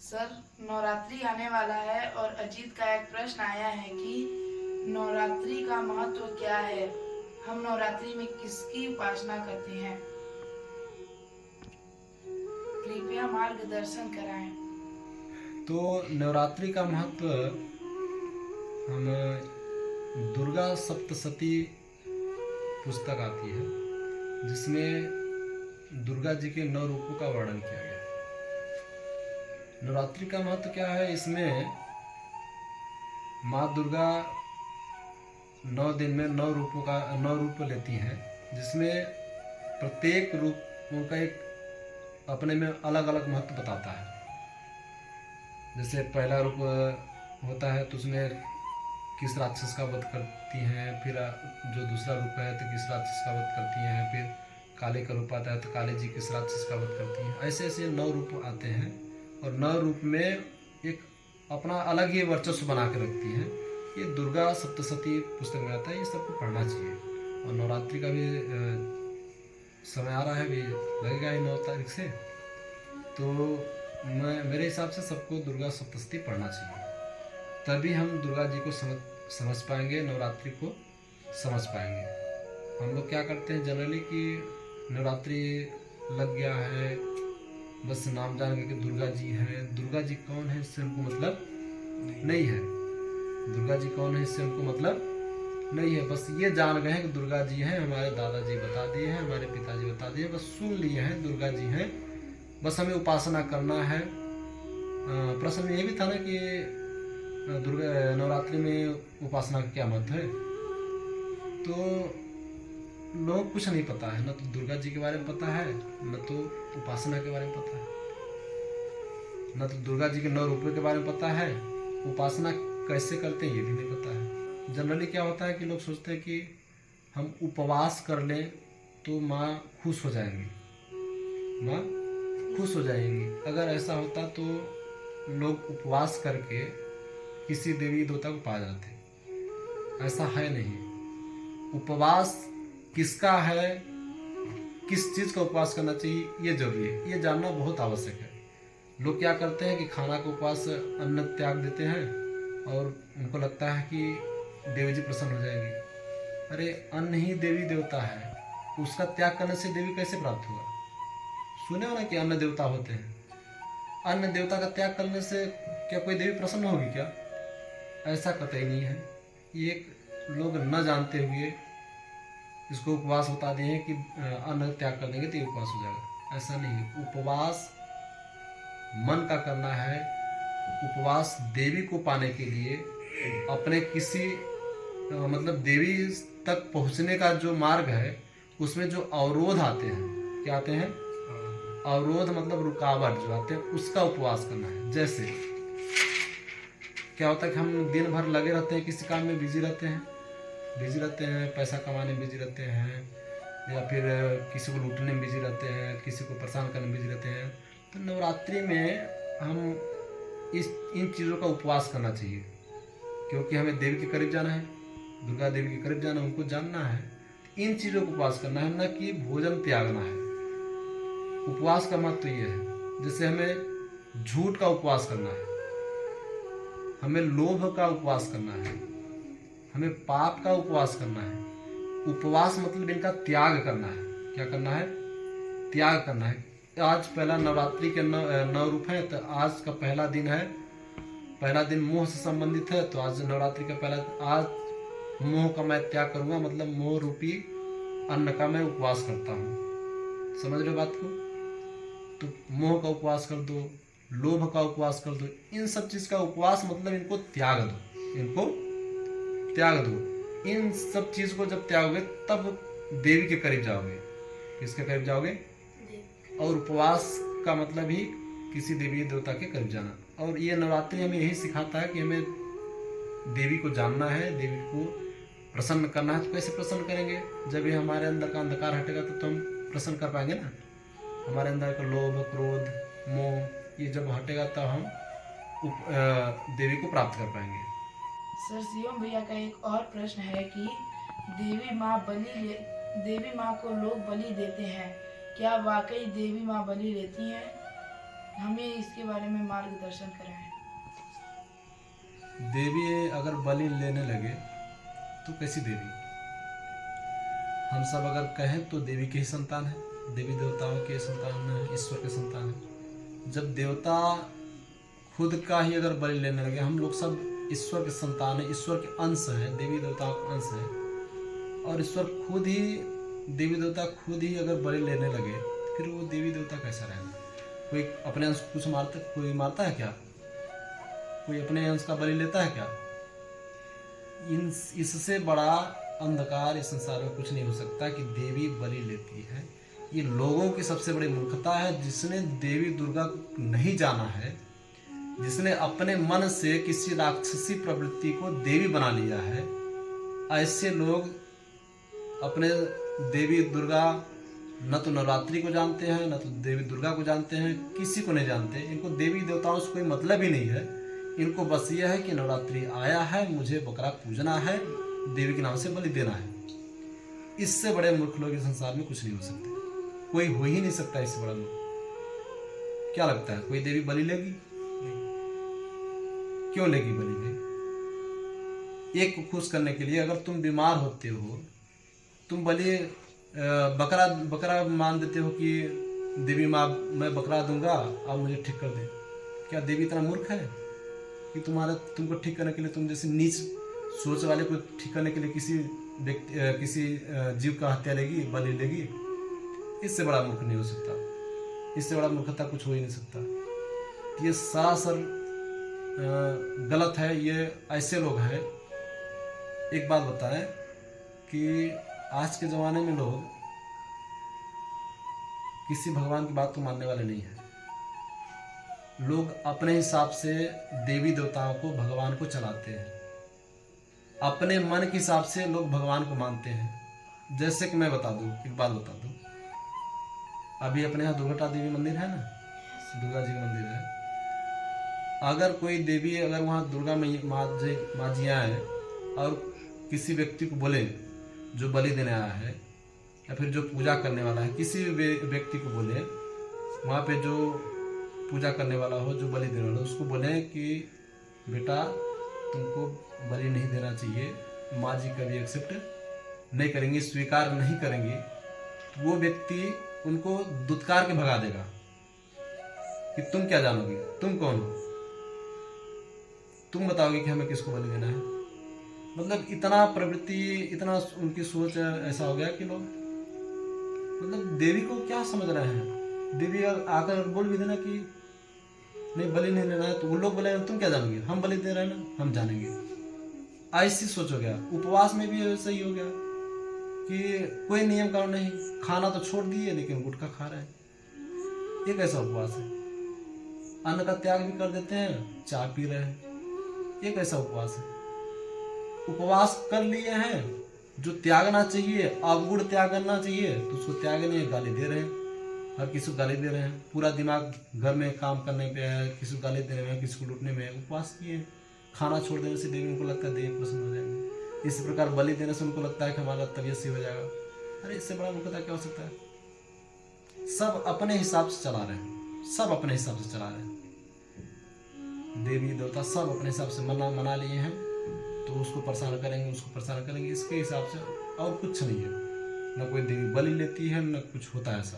Sir, Navratri आने वाला है और अजीत का एक प्रश्न आया है कि नवरात्रि का महत्व क्या है। हम नवरात्रि में किसकी उपासना करते हैं? कृपया मार्गदर्शन कराएं। तो नवरात्रि का महत्व हम दुर्गा सप्तशती पुस्तक आती है जिसमें दुर्गा जी के 9 रूपों का वर्णन किया गया है। नवरात्रि का महत्व क्या है? इसमें माँ दुर्गा 9 दिन में 9 रूप लेती हैं, जिसमें प्रत्येक रूप उनका एक अपने में अलग अलग महत्व बताता है। जैसे पहला रूप होता है तो उसमें किस राक्षस का वध करती हैं, फिर जो दूसरा रूप है तो किस राक्षस का वध करती हैं, फिर काले का रूप आता है तो काले जी किस राक्षस का वध करती हैं। ऐसे ऐसे 9 रूप आते हैं और 9 रूप में एक अपना अलग ही वर्चस्व बना के रखती हैं। ये दुर्गा सप्तशती पुस्तक में आता है, ये सबको पढ़ना चाहिए। और नवरात्रि का भी समय आ रहा है, भी लगेगा ही 9 तारीख से, तो मेरे हिसाब से सबको दुर्गा सप्तशती पढ़ना चाहिए। तभी हम दुर्गा जी को समझ पाएंगे, नवरात्रि को समझ पाएंगे। हम लोग क्या करते हैं जनरली कि नवरात्रि लग गया है, बस नाम जान कि दुर्गा जी हैं। दुर्गा जी कौन है इससे हमको मतलब नहीं है। दुर्गा जी कौन है इससे हमको मतलब नहीं है। बस ये जान गए हैं कि दुर्गा जी हैं, हमारे दादाजी बता दिए हैं, हमारे पिताजी बता दिए, बस सुन लिए हैं दुर्गा जी हैं, बस हमें उपासना करना है। प्रश्न ये भी था ना कि दुर्गा नवरात्रि में उपासना का क्या महत्व है। तो लोगों को कुछ नहीं पता है, न तो दुर्गा जी के बारे में पता है, न तो उपासना के बारे में पता है, न तो दुर्गा जी के 9 रूपों के बारे में पता है, उपासना कैसे करते हैं ये भी नहीं पता है। जनरली क्या होता है कि लोग सोचते हैं कि हम उपवास कर लें तो माँ खुश हो जाएंगी, माँ खुश हो जाएंगी। अगर ऐसा होता तो लोग उपवास करके किसी देवी देवता को पा जाते। ऐसा है नहीं। उपवास किसका है, किस चीज़ का उपवास करना चाहिए, ये जरूरी है, ये जानना बहुत आवश्यक है। लोग क्या करते हैं कि खाना का उपवास, अन्न त्याग देते हैं और उनको लगता है कि देवी जी प्रसन्न हो जाएंगी। अरे अन्न ही देवी देवता है, उसका त्याग करने से देवी कैसे प्राप्त हुआ? सुने हो ना कि अन्न देवता होते हैं। अन्न देवता का त्याग करने से क्या कोई देवी प्रसन्न होगी क्या? ऐसा कतई नहीं है। ये लोग न जानते हुए इसको उपवास बता दिए हैं कि अन्न त्याग कर देंगे तो ये उपवास हो जाएगा। ऐसा नहीं है। उपवास मन का करना है। उपवास देवी को पाने के लिए अपने किसी मतलब देवी तक पहुंचने का जो मार्ग है उसमें जो अवरोध आते हैं, क्या आते हैं? अवरोध मतलब रुकावट जो आते हैं, उसका उपवास करना है। जैसे क्या होता है कि हम दिन भर लगे रहते हैं, किसी काम में बिजी रहते हैं, पैसा कमाने में बिजी रहते हैं, या फिर किसी को लूटने में बिजी रहते हैं, किसी को परेशान करने में बिजी रहते हैं। तो नवरात्रि में हम इन चीज़ों का उपवास करना चाहिए, क्योंकि हमें देवी के करीब जाना है, दुर्गा देवी के करीब जाना है, उनको जानना है। इन चीज़ों का उपवास करना है, न कि भोजन त्यागना है। उपवास का महत्व ये है। जैसे हमें झूठ का उपवास करना है, हमें लोभ का उपवास करना है, हमें पाप का उपवास करना है। उपवास मतलब इनका त्याग करना है। क्या करना है? त्याग करना है। आज पहला नवरात्रि के 9 रूप है, तो आज का पहला दिन है, पहला दिन मोह से संबंधित है, तो आज नवरात्रि का पहला, आज मोह का मैं त्याग करूंगा, मतलब मोह रूपी अन्न का मैं उपवास करता हूँ। समझ रहे बात को? तो मोह का उपवास कर दो, लोभ का उपवास कर दो, इन सब चीज का उपवास मतलब इनको त्याग दो, इनको त्याग दो। इन सब चीज को जब त्यागोगे तब देवी के करीब जाओगे। किसके करीब जाओगे? और उपवास का मतलब ही किसी देवी देवता के करीब जाना। और ये नवरात्रि हमें यही सिखाता है कि हमें देवी को जानना है, देवी को प्रसन्न करना है। तो कैसे प्रसन्न करेंगे? जब ये हमारे अंदर का अंधकार हटेगा तो हम प्रसन्न कर पाएंगे ना। हमारे अंदर का लोभ, क्रोध, मोह ये जब हटेगा तब हम देवी को प्राप्त कर पाएंगे। सर, शिवम भैया का एक और प्रश्न है कि देवी माँ को लोग बलि देते हैं, क्या वाकई देवी माँ बलि लेती हैं? हमें इसके बारे में मार्गदर्शन कराएं। देवी अगर बलि लेने लगे तो कैसी देवी? हम सब अगर कहें तो देवी के ही संतान है, देवी देवताओं के संतान है, ईश्वर के संतान है। जब देवता खुद का ही अगर बलि लेने लगे, हम लोग सब ईश्वर के संतान है, ईश्वर के अंश है, देवी देवताओं का अंश है, और ईश्वर खुद ही, देवी देवता खुद ही अगर बलि लेने लगे, फिर वो देवी देवता कैसा रहेगा? कोई अपने अंश को कुछ मारता, कोई मारता है क्या? कोई अपने अंश का बलि लेता है क्या? इससे बड़ा अंधकार इस संसार में कुछ नहीं हो सकता कि देवी बलि लेती है। ये लोगों की सबसे बड़ी मूर्खता है। जिसने देवी दुर्गा को नहीं जाना है, जिसने अपने मन से किसी राक्षसी प्रवृत्ति को देवी बना लिया है, ऐसे लोग अपने देवी दुर्गा न तो नवरात्रि को जानते हैं, न तो देवी दुर्गा को जानते हैं, किसी को नहीं जानते। इनको देवी देवताओं से कोई मतलब ही नहीं है। इनको बस यह है कि नवरात्रि आया है, मुझे बकरा पूजना है, देवी के नाम से बलि देना है। इससे बड़े मूर्ख लोग इस संसार में कुछ नहीं हो सकते, कोई हो ही नहीं सकता इससे बड़ा मूर्ख। क्या लगता है कोई देवी बलि लेगी? क्यों लेगी बलि? नहीं, एक को खुश करने के लिए। अगर तुम बीमार होते हो, तुम बलि बकरा मान देते हो कि देवी माँ मैं बकरा दूंगा, आप मुझे ठीक कर दे। क्या देवी इतना मूर्ख है कि तुमको ठीक करने के लिए, तुम जैसे नीच सोच वाले को ठीक करने के लिए किसी जीव का हत्या लेगी, बलि लेगी? इससे बड़ा मूर्ख नहीं हो सकता, इससे बड़ा मूर्खता कुछ हो ही नहीं सकता। ये सरासर गलत है। ये ऐसे लोग हैं। एक बात बताएं कि आज के ज़माने में लोग किसी भगवान की बात को मानने वाले नहीं हैं। लोग अपने हिसाब से देवी देवताओं को, भगवान को चलाते हैं। अपने मन के हिसाब से लोग भगवान को मानते हैं। जैसे कि मैं बता दूं, एक बात बता दूं, अभी अपने यहाँ दुर्घटा देवी मंदिर है ना, दुर्गा जी का मंदिर है। अगर कोई देवी, अगर वहाँ दुर्गा माँ जी आए और किसी व्यक्ति को बोले जो बलि देने आया है, या फिर जो पूजा करने वाला है, किसी व्यक्ति को बोले, वहाँ पे जो पूजा करने वाला हो, जो बलि देने वाला हो, उसको बोले कि बेटा तुमको बलि नहीं देना चाहिए, माँ जी कभी एक्सेप्ट नहीं करेंगी, स्वीकार नहीं करेंगी, तो वो व्यक्ति उनको दुत्कार के भगा देगा कि तुम क्या जानोगे, तुम कौन हो, तुम बताओगे कि हमें किसको बलि देना है। मतलब इतना प्रवृत्ति, इतना उनकी सोच ऐसा हो गया कि लोग मतलब देवी को क्या समझ रहे हैं। देवी आकर बोल भी देना कि नहीं बलि नहीं लेना है, तो वो लोग बोले तुम क्या जानोगे, हम बलि दे रहे हैं ना, हम जानेंगे। ऐसी सोच हो गया। उपवास में भी ऐसा ही हो गया कि कोई नियम कानून नहीं, खाना तो छोड़ दिए लेकिन गुटखा खा रहे हैं। ये कैसा उपवास है? अन्न का त्याग भी कर देते हैं, चाय पी रहे हैं। ये कैसा उपवास है? उपवास कर लिए हैं, जो त्यागना चाहिए, अवगुण त्याग करना चाहिए, तो उसको त्याग नहीं, गाली दे रहे हैं, हर किसी को गाली दे रहे हैं। पूरा दिमाग घर में काम करने पे है, किसी को गाली देने में, किसी को लूटने में। उपवास किए, खाना छोड़ देने से देवी उनको लगता है देवी प्रसन्न हो जाएंगे। इसी प्रकार बलि देने से उनको लगता है कि हमारा तबीयत सही हो जाएगा। अरे इससे बड़ा मूर्खता क्या हो सकता है? सब अपने हिसाब से चला रहे हैं, सब अपने हिसाब से चला रहे हैं। देवी देवता सब अपने हिसाब से मना लिए हैं, तो उसको परेशान करेंगे, उसको परेशान करेंगे, इसके हिसाब से और कुछ नहीं है। न कोई देवी बलि लेती है, न कुछ होता है ऐसा।